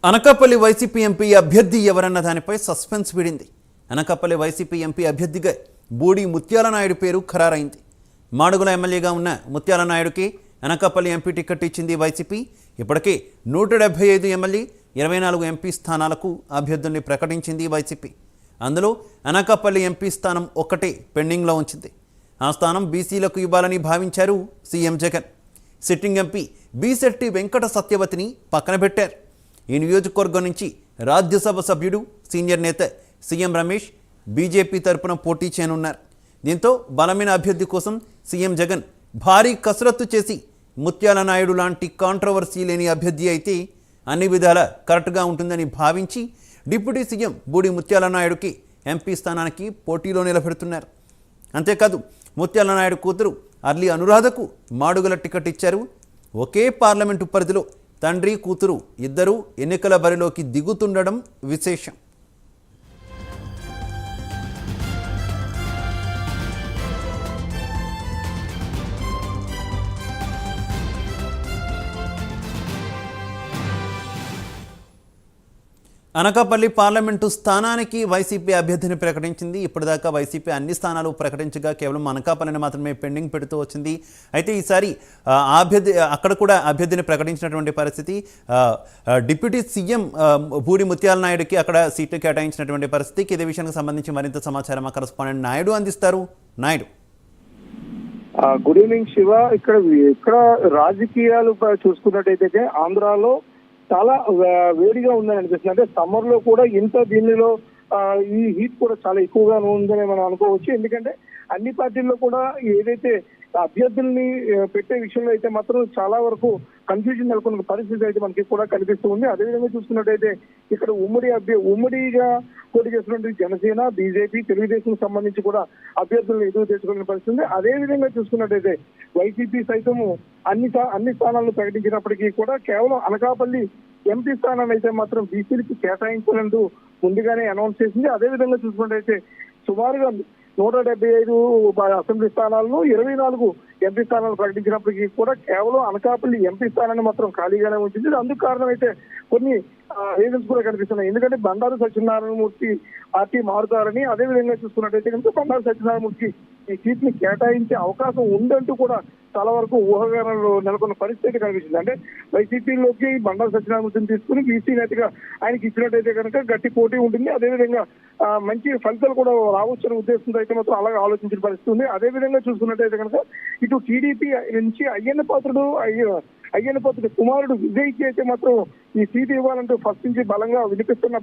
Anakapalli YCP MP అభ్యర్థి ఎవరన్న దానిపై సస్పెన్స్ వీడింది. అనకాపల్లి వైసీపీ ఎంపీ అభ్యర్థిగా బూడి ముత్యాల నాయుడు పేరు ఖరారైంది. మాడుగుల ఎమ్మెల్యేగా ఉన్న ముత్యాల నాయుడుకి అనకాపల్లి ఎంపీ టికెట్ ఇచ్చింది వైసీపీ. ఇప్పటికే 175 ఎమ్మెల్యే 24 ఎంపీ స్థానాలకు అభ్యర్థుల్ని ప్రకటించింది వైసీపీ. అందులో అనకాపల్లి ఎంపీ స్థానం ఒక్కటే పెండింగ్లో ఉంచింది. ఆ స్థానం బీసీలకు ఇవ్వాలని భావించారు CM Jagan. Sitting MP Beesetti Venkata సత్యవతిని పక్కన పెట్టారు. ఈ నియోజకవర్గం నుంచి రాజ్యసభ సభ్యుడు సీనియర్ నేత సీఎం రమేష్ బీజేపీ తరపున పోటీ చేయనున్నారు. దీంతో బలమైన అభ్యర్థి కోసం సీఎం జగన్ భారీ కసరత్తు చేసి ముత్యాల నాయుడు లాంటి కాంట్రవర్సీ లేని అభ్యర్థి అయితే అన్ని విధాల కరెక్ట్గా ఉంటుందని భావించి డిప్యూటీ సీఎం బూడి ముత్యాల నాయుడుకి ఎంపీ స్థానానికి పోటీలో నిలబెడుతున్నారు. అంతేకాదు ముత్యాల నాయుడు కూతురు అర్లీ అనురాధకు మాడుగుల టికెట్ ఇచ్చారు. ఒకే పార్లమెంటు పరిధిలో తండ్రి కూతురు ఇద్దరూ ఎన్నికల బరిలోకి దిగుతుండడం విశేషం. అనకాపల్లి పార్లమెంటు స్థానానికి వైసీపీ అభ్యర్థిని ప్రకటించింది. ఇప్పటిదాకా వైసీపీ అన్ని స్థానాలు ప్రకటించగా కేవలం అనకాపల్లిని మాత్రమే పెండింగ్ పెడుతూ వచ్చింది. అయితే ఈసారి అక్కడ కూడా అభ్యర్థిని ప్రకటించినటువంటి పరిస్థితి. డిప్యూటీ సీఎం బూడి ముత్యాల నాయుడుకి అక్కడ సీట్లు కేటాయించినటువంటి పరిస్థితికి ఇదే విషయానికి సంబంధించి మరింత సమాచారం మా కరెస్పాండెంట్ నాయుడు అందిస్తారు. Naidu, good evening Shiva. ఇక్కడ రాజకీయాలు చూసుకున్నట్టయితే ఆంధ్రాలో చాలా వేడిగా ఉందని అనిపిస్తుంది. అంటే సమ్మర్ లో కూడా దీనిలో ఈ హీట్ కూడా చాలా ఎక్కువగా ఉందని మనం అనుకోవచ్చు. ఎందుకంటే అన్ని పార్టీల్లో కూడా ఏదైతే అభ్యర్థుల్ని పెట్టే విషయంలో అయితే మాత్రం చాలా వరకు కన్ఫ్యూజన్ నెలకొన్న పరిస్థితి అయితే మనకి కూడా కనిపిస్తూ ఉంది. అదేవిధంగా చూసుకున్నట్టయితే ఇక్కడ ఉమ్మడిగా పోటీ చేస్తున్నటువంటి జనసేన, బీజేపీ, తెలుగుదేశం సంబంధించి కూడా అభ్యర్థులను ఎదురు తెచ్చుకునే పరిస్థితి. అదేవిధంగా చూసుకున్నట్టయితే వైసీపీ సైతము అన్ని స్థానాలను ప్రకటించినప్పటికీ కూడా కేవలం అనకాపల్లి ఎంపీ స్థానాన్ని అయితే మాత్రం బీసీలకి కేటాయించాలంటూ ముందుగానే అనౌన్స్ చేసింది. అదేవిధంగా చూసుకున్నట్టయితే సుమారుగా 175 అసెంబ్లీ స్థానాలను 24 ఎంపీ స్థానాలు ప్రకటించినప్పటికీ కూడా కేవలం అనకాపల్లి ఎంపీ స్థానాన్ని మాత్రం ఖాళీగానే ఉంచింది. అందుకు కారణం అయితే కొన్ని రీజన్స్ కూడా కనిపిస్తున్నాయి. ఎందుకంటే బండారు సత్యనారాయణమూర్తి పార్టీ మారుతారని, అదేవిధంగా చూసుకున్నట్టయితే కనుక బండారు సత్యనారాయణమూర్తి ఈ సీట్ ని కేటాయించే అవకాశం ఉందంటూ కూడా చాలా వరకు ఊహాగానాలు నెలకొన్న పరిస్థితి కనిపిస్తుంది. అంటే వైసీపీలోకి బండారు సత్యనారాయణమూర్తిని తీసుకుని బీసీ నేతగా ఆయనకి ఇచ్చినట్టయితే కనుక గట్టి పోటీ ఉంటుంది. అదేవిధంగా మంచి ఫలితాలు కూడా రావచ్చనే ఉద్దేశంతో అయితే మాత్రం అలాగే ఆలోచించిన పరిస్థితి ఉంది. అదేవిధంగా చూసుకున్నట్టయితే కనుక ఇటు టీడీపీ నుంచి అయ్యన్న పాత్రుడు కుమారుడు విజయ్కి అయితే మాత్రం ఈ సీటు ఇవ్వాలంటూ ఫస్ట్ నుంచి బలంగా వినిపిస్తున్న